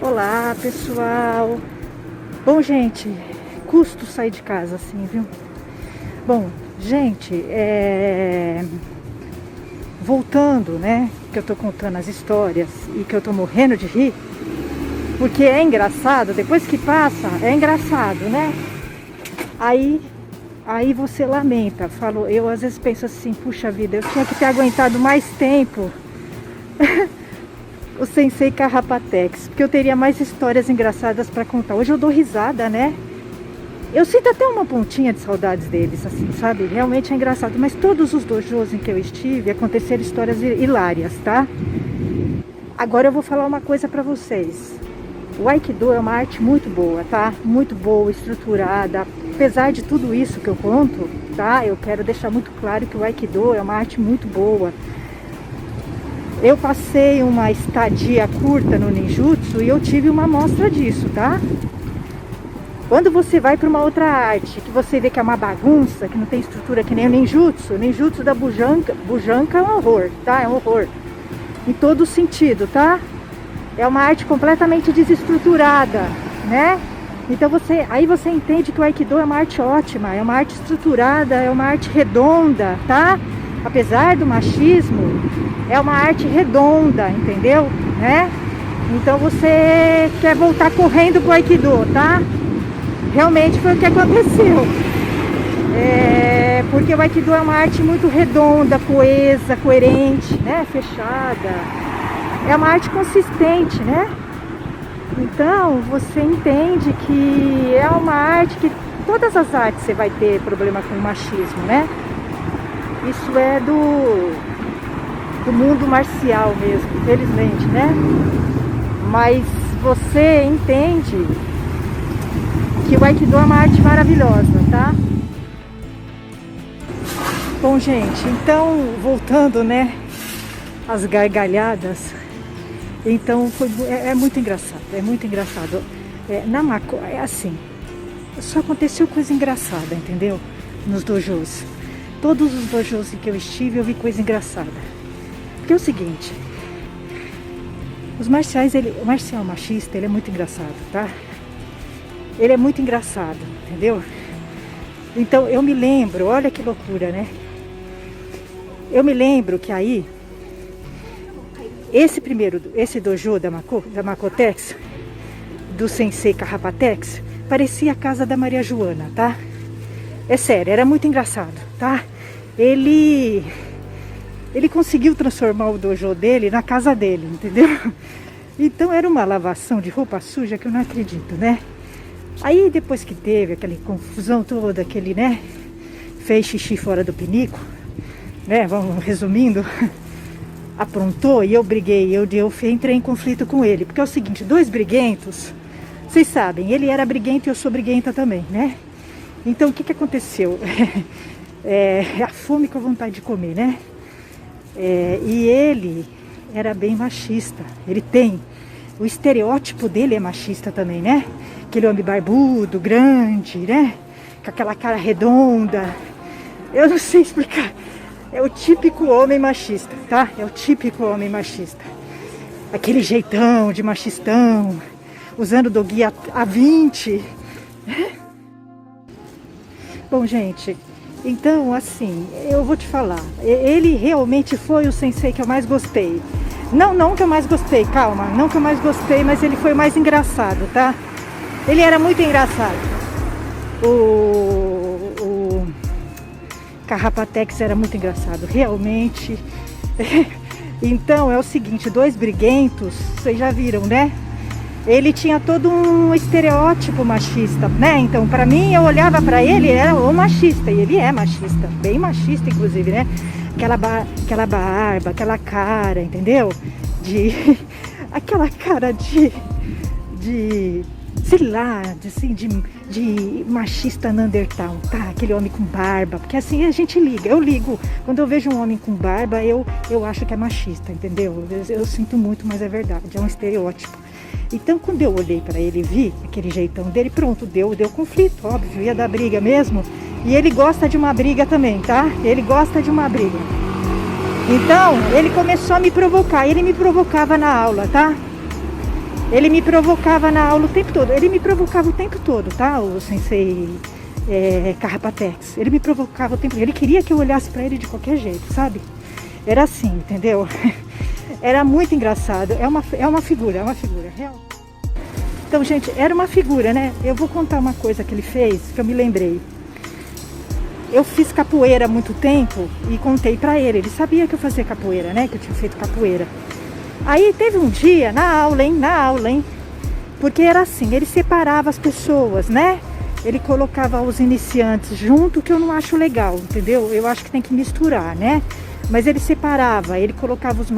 Olá, pessoal. Bom, gente, custo sair de casa assim, viu? Bom, gente, voltando, né? Que eu tô contando as histórias e que eu tô morrendo de rir, porque é engraçado, depois que passa, é engraçado, né? Aí você lamenta, eu às vezes penso assim, puxa vida, eu tinha que ter aguentado mais tempo o Sensei Carrapatex, porque eu teria mais histórias engraçadas para contar. Hoje eu dou risada, né? Eu sinto até uma pontinha de saudades deles, assim, sabe? Realmente é engraçado. Mas todos os dojos em que eu estive aconteceram histórias hilárias, tá? Agora eu vou falar uma coisa para vocês. O Aikido é uma arte muito boa, tá? Muito boa, estruturada. Apesar de tudo isso que eu conto, tá? Eu quero deixar muito claro que o Aikido é uma arte muito boa. Eu passei uma estadia curta no ninjutsu e eu tive uma amostra disso, tá? Quando você vai para uma outra arte, que você vê que é uma bagunça, que não tem estrutura que nem o ninjutsu da Bujanka é um horror, tá? É um horror. Em todo sentido, tá? É uma arte completamente desestruturada, né? Então aí você entende que o Aikido é uma arte ótima, é uma arte estruturada, é uma arte redonda, tá? Apesar do machismo, é uma arte redonda, entendeu? Né? Então você quer voltar correndo pro Aikido, tá? Realmente foi o que aconteceu. Porque o Aikido é uma arte muito redonda, coesa, coerente, né? Fechada. É uma arte consistente, né? Então você entende que é uma arte que todas as artes você vai ter problema com o machismo, né? Isso é do mundo marcial mesmo, infelizmente, né? Mas você entende que o Aikido é uma arte maravilhosa, tá? Bom, gente, então, voltando, né, às gargalhadas, então, é muito engraçado, é muito engraçado. Na Mako, é assim, só aconteceu coisa engraçada, entendeu? Nos dojos. Todos os dojos em que eu estive, eu vi coisa engraçada. Porque é o seguinte, o marcial machista, ele é muito engraçado, tá? Ele é muito engraçado, entendeu? Então, eu me lembro, olha que loucura, né? Eu me lembro que aí, esse dojo da Makotex, do Sensei Carrapatex, parecia a casa da Maria Joana, tá? É sério, era muito engraçado, tá? Ele conseguiu transformar o dojo dele na casa dele, entendeu? Então era uma lavação de roupa suja que eu não acredito, né? Aí depois que teve aquela confusão toda, né? Fez xixi fora do pinico, né? Vamos resumindo, aprontou e eu briguei, eu entrei em conflito com ele. Porque é o seguinte, dois briguentos, vocês sabem, ele era briguento e eu sou briguenta também, né? Então o que aconteceu? A fome com a vontade de comer, né? E ele era bem machista. O estereótipo dele é machista também, né? Aquele homem barbudo, grande, né? Com aquela cara redonda. Eu não sei explicar. É o típico homem machista, tá? É o típico homem machista. Aquele jeitão de machistão, usando doguie A20. Bom, gente, então, assim, eu vou te falar. Ele realmente foi o sensei que eu mais gostei. Não que eu mais gostei, calma. Não que eu mais gostei, mas ele foi o mais engraçado, tá? Ele era muito engraçado. O Carrapatex era muito engraçado, realmente. Então, é o seguinte, dois briguentos, vocês já viram, né? Ele tinha todo um estereótipo machista, né? Então, pra mim, eu olhava pra ele, era o machista. E ele é machista, bem machista, inclusive, né? Aquela barba, aquela cara, entendeu? Aquela cara de sei lá, de machista Neandertal, tá? Aquele homem com barba. Porque assim, a gente liga. Eu ligo. Quando eu vejo um homem com barba, eu acho que é machista, entendeu? Eu sinto muito, mas é verdade. É um estereótipo. Então, quando eu olhei para ele e vi aquele jeitão dele, pronto, deu conflito, óbvio, ia dar briga mesmo. E ele gosta de uma briga também, tá? Ele gosta de uma briga. Então, ele começou a me provocar, ele me provocava na aula, tá? Ele me provocava na aula o tempo todo. Ele me provocava o tempo todo, tá? O sensei Carrapatex. Ele me provocava o tempo todo. Ele queria que eu olhasse pra ele de qualquer jeito, sabe? Era assim, entendeu? Era muito engraçado. É uma figura real. Então, gente, era uma figura, né? Eu vou contar uma coisa que ele fez, que eu me lembrei. Eu fiz capoeira há muito tempo e contei pra ele. Ele sabia que eu fazia capoeira, né? Que eu tinha feito capoeira. Aí teve um dia, na aula, hein? Porque era assim, ele separava as pessoas, né? Ele colocava os iniciantes junto, que eu não acho legal, entendeu? Eu acho que tem que misturar, né? Mas ele separava, ele colocava os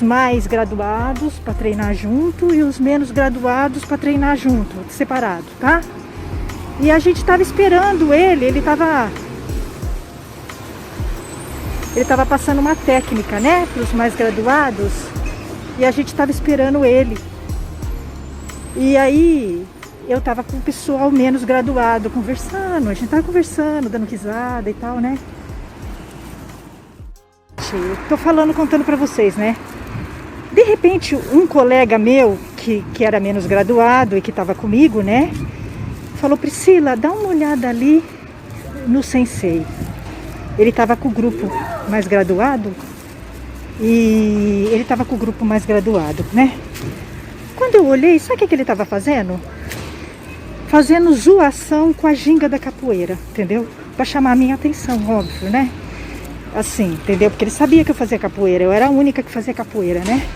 mais graduados para treinar junto e os menos graduados para treinar junto, separado, tá? E a gente estava esperando ele estava passando uma técnica, né, para os mais graduados, e a gente estava esperando ele. E aí eu estava com o pessoal menos graduado conversando, a gente estava conversando, dando risada e tal, né? Eu tô falando, contando para vocês, né? De repente, um colega meu, que era menos graduado e que estava comigo, né? Falou: Priscila, dá uma olhada ali no sensei. Ele estava com o grupo mais graduado né? Quando eu olhei, sabe o que ele estava fazendo? Fazendo zoação com a ginga da capoeira, entendeu? Para chamar a minha atenção, óbvio, né? Assim, entendeu? Porque ele sabia que eu fazia capoeira, eu era a única que fazia capoeira, né?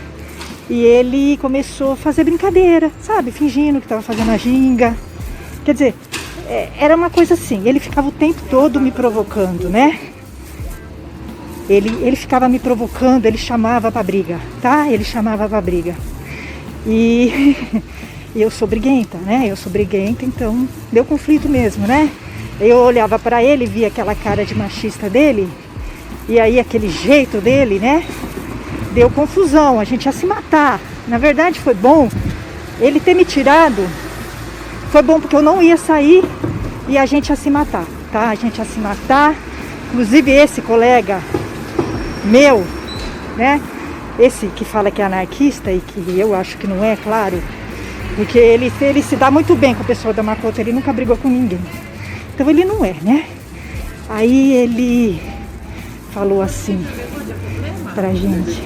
E ele começou a fazer brincadeira, sabe? Fingindo que estava fazendo a ginga. Quer dizer, era uma coisa assim, ele ficava o tempo todo me provocando, né? Ele ficava me provocando, ele chamava pra briga, tá? Ele chamava pra briga. E eu sou briguenta, né? Eu sou briguenta, então deu conflito mesmo, né? Eu olhava pra ele, via aquela cara de machista dele, e aí aquele jeito dele, né? Deu confusão, a gente ia se matar. Na verdade foi bom ele ter me tirado. Foi bom porque eu não ia sair e a gente ia se matar, tá? A gente ia se matar. Inclusive esse colega meu, né? Esse que fala que é anarquista e que eu acho que não é, claro. Porque ele se dá muito bem com o pessoal da Makoto, ele nunca brigou com ninguém. Então ele não é, né? Aí ele falou assim pra gente.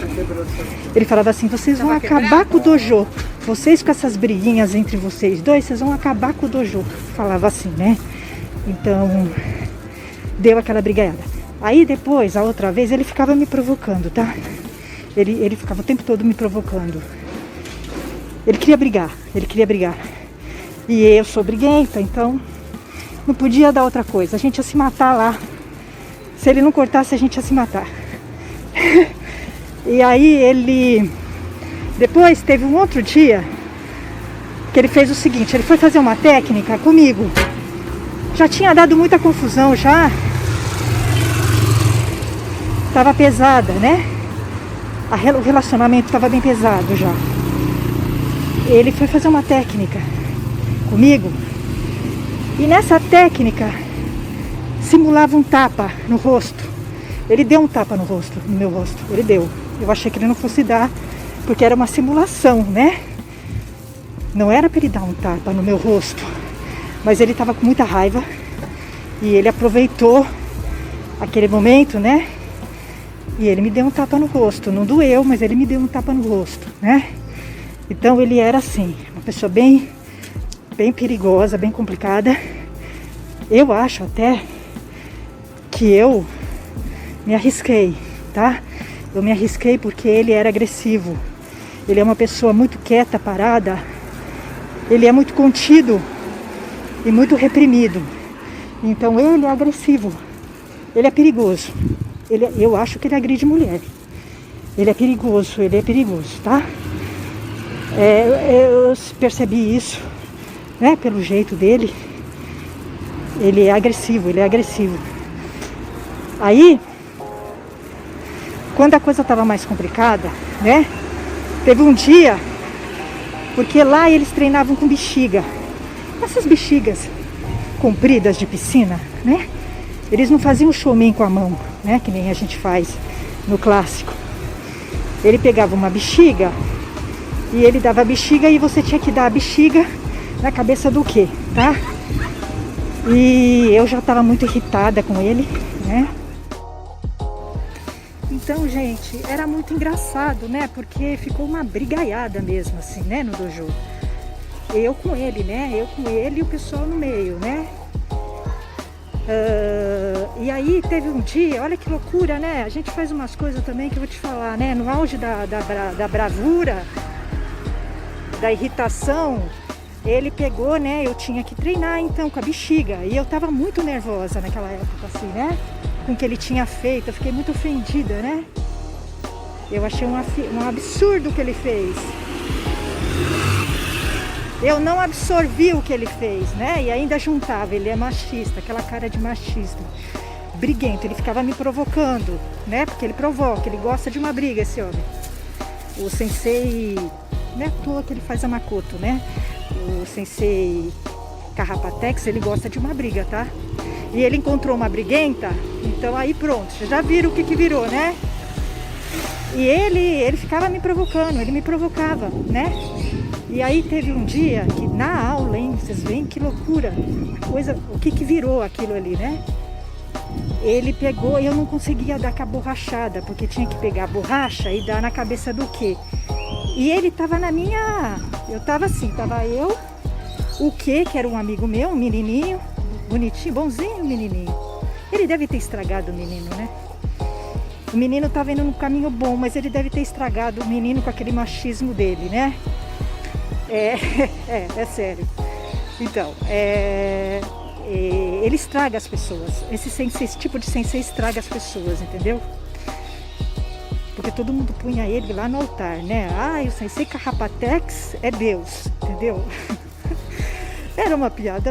Ele falava assim: vocês vão acabar com o dojo. Vocês com essas briguinhas entre vocês dois, vocês vão acabar com o dojo. Falava assim, né? Então, deu aquela brigaiada. Aí depois, a outra vez, ele ficava me provocando, tá? Ele ficava o tempo todo me provocando. Ele queria brigar. E eu sou briguenta, então não podia dar outra coisa. A gente ia se matar lá. Se ele não cortasse, a gente ia se matar. E aí ele... Depois teve um outro dia que ele fez o seguinte, ele foi fazer uma técnica comigo. Já tinha dado muita confusão, já. Tava pesada, né? O relacionamento tava bem pesado já. Ele foi fazer uma técnica comigo. E nessa técnica simulava um tapa no rosto. Ele deu um tapa no meu rosto. Ele deu. Eu achei que ele não fosse dar, porque era uma simulação, né? Não era para ele dar um tapa no meu rosto. Mas ele estava com muita raiva. E ele aproveitou aquele momento, né? E ele me deu um tapa no rosto. Não doeu, mas ele me deu um tapa no rosto, né? Então ele era assim, uma pessoa bem perigosa, bem complicada. Eu acho até que eu me arrisquei, tá? Eu me arrisquei porque ele era agressivo. Ele é uma pessoa muito quieta, parada. Ele é muito contido e muito reprimido. Então ele é agressivo. Ele é perigoso. Eu acho que ele agride mulher. Ele é perigoso, tá? Eu percebi isso, né? Pelo jeito dele. Ele é agressivo. Aí, quando a coisa estava mais complicada, né? Teve um dia, porque lá eles treinavam com bexiga. Essas bexigas compridas de piscina, né? Eles não faziam showman com a mão, né? Que nem a gente faz no clássico. Ele pegava uma bexiga E ele dava bexiga e você tinha que dar a bexiga na cabeça do quê, tá? E eu já estava muito irritada com ele, né? Então, gente, era muito engraçado, né? Porque ficou uma brigaiada mesmo, assim, né? No dojo. Eu com ele, né? Eu com ele e o pessoal no meio, né? E aí teve um dia, olha que loucura, né? A gente faz umas coisas também que eu vou te falar, né? No auge da bravura, da irritação, ele pegou, né? Eu tinha que treinar então com a bexiga. E eu tava muito nervosa naquela época, assim, né? Com o que ele tinha feito. Eu fiquei muito ofendida, né? Eu achei um absurdo o que ele fez. Eu não absorvi o que ele fez, né? E ainda juntava, ele é machista, aquela cara de machista. Briguento, ele ficava me provocando, né? Porque ele provoca, ele gosta de uma briga, esse homem. O sensei, não é à toa que ele faz a Makoto, né? O sensei Carrapatex, ele gosta de uma briga, tá? E ele encontrou uma briguenta, então aí pronto, vocês já viram o que virou, né? E ele ficava me provocando, ele me provocava, né? E aí teve um dia que na aula, hein, vocês veem que loucura, a coisa, o que virou aquilo ali, né? Ele pegou e eu não conseguia dar com a borrachada, porque tinha que pegar a borracha e dar na cabeça do quê? E ele tava na minha, eu tava assim, tava eu, o quê, que era um amigo meu, um menininho, bonitinho, bonzinho menininho. Ele deve ter estragado o menino, né? O menino tava indo no caminho bom, mas ele deve ter estragado o menino com aquele machismo dele, né? É sério. Então, ele estraga as pessoas. Esse tipo de sensei estraga as pessoas, entendeu? Porque todo mundo punha ele lá no altar, né? Ah, o sensei Carrapatex é Deus, entendeu? Era uma piada.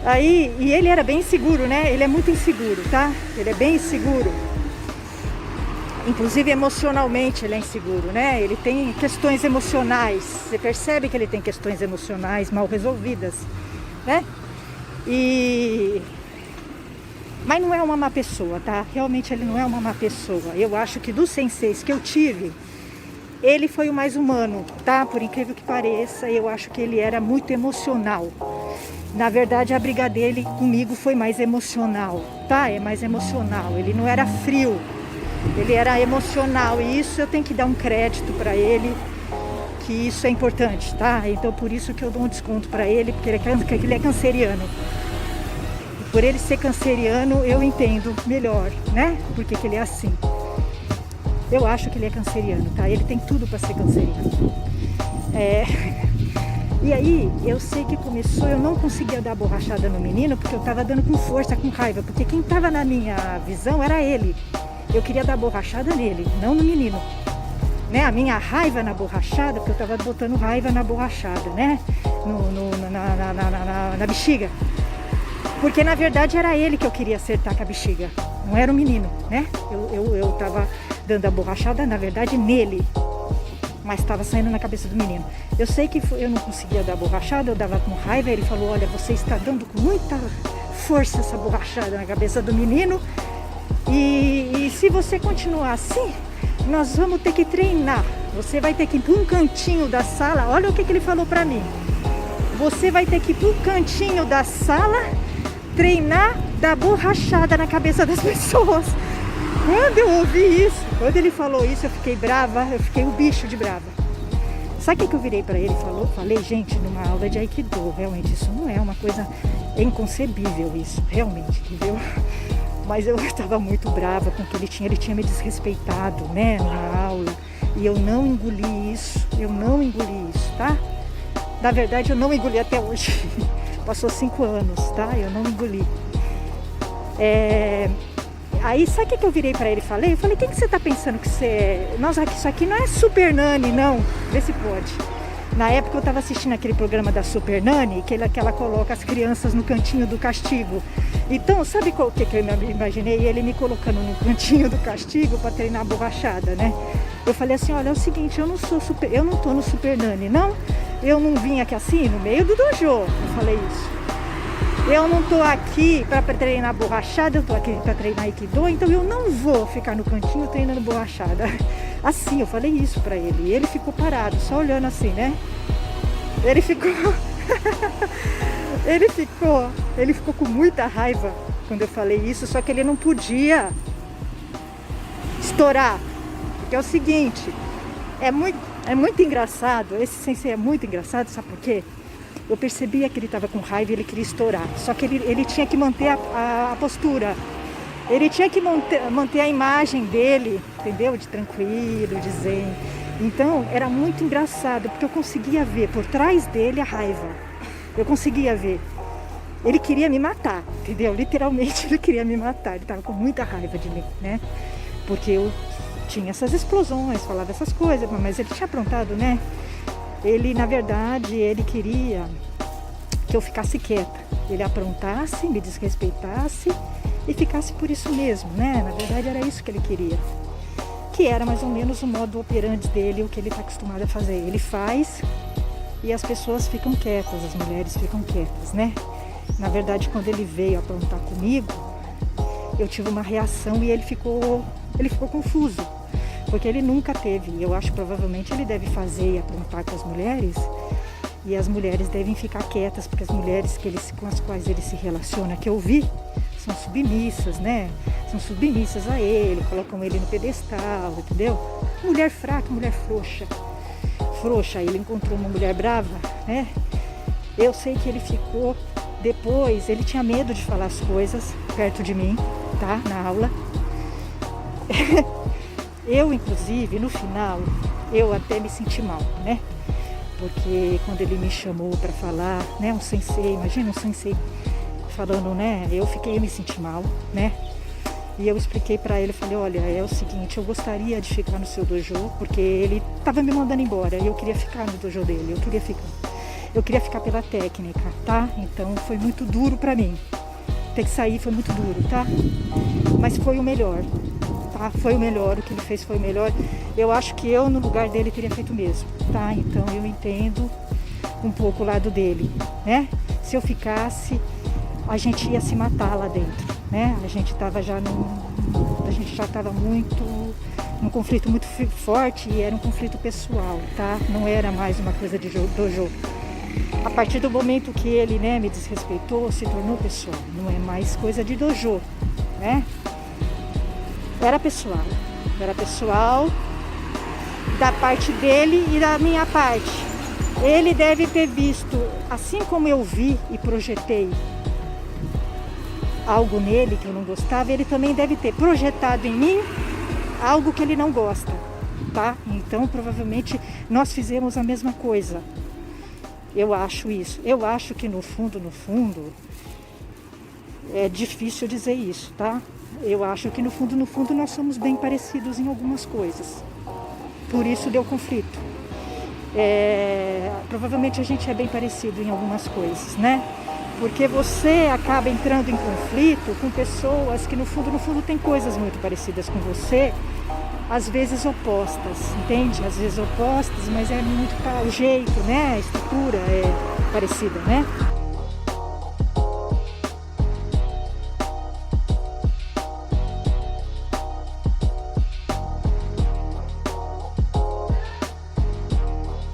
Aí, e ele era bem inseguro, né? Ele é muito inseguro, tá? Ele é bem inseguro. Inclusive emocionalmente ele é inseguro, né? Ele tem questões emocionais. Você percebe que ele tem questões emocionais mal resolvidas, né? Mas não é uma má pessoa, tá? Realmente ele não é uma má pessoa. Eu acho que dos senseis que eu tive, ele foi o mais humano, tá? Por incrível que pareça, eu acho que ele era muito emocional. Na verdade, a briga dele comigo foi mais emocional, tá? É mais emocional. Ele não era frio. Ele era emocional e isso eu tenho que dar um crédito para ele, que isso é importante, tá? Então por isso que eu dou um desconto para ele, porque ele é canceriano. E por ele ser canceriano eu entendo melhor, né? Porque que ele é assim. Eu acho que ele é canceriano, tá? Ele tem tudo para ser canceriano. E aí eu sei que começou, eu não conseguia dar borrachada no menino, porque eu tava dando com força, com raiva, porque quem tava na minha visão era ele. Eu queria dar borrachada nele, não no menino, né? A minha raiva na borrachada, porque eu tava botando raiva na borrachada, né? Na bexiga. Porque na verdade era ele que eu queria acertar com a bexiga, não era o menino, né? Eu tava dando a borrachada, na verdade, nele, mas tava saindo na cabeça do menino. Eu sei que eu não conseguia dar borrachada, eu dava com raiva, ele falou, olha, você está dando com muita força essa borrachada na cabeça do menino. E se você continuar assim, nós vamos ter que treinar. Você vai ter que ir para um cantinho da sala. Olha o que ele falou para mim. Você vai ter que ir para um cantinho da sala, treinar, dar borrachada na cabeça das pessoas. Quando eu ouvi isso, quando ele falou isso, eu fiquei brava, eu fiquei um bicho de brava. Sabe o que eu virei para ele e falei, gente, numa aula de Aikido, realmente isso não é uma coisa inconcebível, isso, realmente, entendeu? Mas eu estava muito brava com o que ele tinha me desrespeitado, né, na aula. E eu não engoli isso, tá? Na verdade, eu não engoli até hoje. Passou 5 anos, tá? Eu não engoli. Aí, sabe o que eu virei para ele e falei? Eu falei, quem que você tá pensando que você é? Nossa, isso aqui não é Super Nani, não. Vê se pode. Na época eu estava assistindo aquele programa da Super Nani, que ela coloca as crianças no cantinho do castigo. Então, sabe o que eu imaginei? Ele me colocando no cantinho do castigo para treinar a borrachada, né? Eu falei assim, olha, é o seguinte, eu não tô no Super Nani, não. Eu não vim aqui assim, no meio do dojo. Eu falei isso. Eu não tô aqui para treinar borrachada, eu tô aqui para treinar Aikido, então eu não vou ficar no cantinho treinando borrachada. Assim, eu falei isso pra ele. E ele ficou parado, só olhando assim, né? Ele ficou... ele ficou com muita raiva quando eu falei isso, só que ele não podia estourar. Porque é o seguinte, é muito engraçado, esse sensei é muito engraçado, sabe por quê? Eu percebia que ele estava com raiva e ele queria estourar, só que ele tinha que manter a postura. Ele tinha que manter a imagem dele, entendeu? De tranquilo, de zen. Então, era muito engraçado, porque eu conseguia ver por trás dele a raiva. Eu conseguia ver. Ele queria me matar, entendeu? Literalmente, ele queria me matar. Ele estava com muita raiva de mim, né? Porque eu tinha essas explosões, falava essas coisas, mas ele tinha aprontado, né? Ele, na verdade, ele queria que eu ficasse quieta. Ele aprontasse, me desrespeitasse e ficasse por isso mesmo, né? Na verdade era isso que ele queria. Que era mais ou menos o modo operandi dele, o que ele está acostumado a fazer. Ele faz e as pessoas ficam quietas, as mulheres ficam quietas, né? Na verdade, quando ele veio aprontar comigo, eu tive uma reação e ele ficou confuso. Porque ele nunca teve, eu acho provavelmente ele deve fazer e aprontar com as mulheres, e as mulheres devem ficar quietas, porque as mulheres com as quais ele se relaciona, que eu vi, são submissas, né? São submissas a ele, colocam ele no pedestal, entendeu? Mulher fraca, mulher frouxa. Frouxa, ele encontrou uma mulher brava, né? Eu sei que ele ficou, depois, ele tinha medo de falar as coisas perto de mim, tá? Na aula. Eu, inclusive, no final, eu até me senti mal, né? Porque quando ele me chamou para falar, né? Um sensei, imagina um sensei falando, né? Eu me senti mal, né? E eu expliquei para ele, falei, olha, é o seguinte, eu gostaria de ficar no seu dojo, porque ele estava me mandando embora e eu queria ficar no dojo dele, eu queria ficar pela técnica, tá? Então foi muito duro para mim. Ter que sair foi muito duro, tá? Mas foi o melhor. Tá? Foi o melhor, o que ele fez foi o melhor. Eu acho que eu, no lugar dele, teria feito o mesmo, tá? Então eu entendo um pouco o lado dele, né? Se eu ficasse, a gente ia se matar lá dentro, né? A gente já estava muito num conflito muito forte e era um conflito pessoal, tá? Não era mais uma coisa de dojo. A partir do momento que ele, né, me desrespeitou, se tornou pessoal. Não é mais coisa de dojo, né? Era pessoal da parte dele e da minha parte. Ele deve ter visto, assim como eu vi e projetei algo nele que eu não gostava, ele também deve ter projetado em mim algo que ele não gosta, tá? Então, provavelmente, nós fizemos a mesma coisa. Eu acho isso. Eu acho que no fundo, é difícil dizer isso, tá? Eu acho que no fundo nós somos bem parecidos em algumas coisas. Por isso deu conflito. Provavelmente a gente é bem parecido em algumas coisas, né? Porque você acaba entrando em conflito com pessoas que no fundo tem coisas muito parecidas com você, às vezes opostas, entende? Às vezes opostas, mas é muito o jeito, né? A estrutura é parecida, né?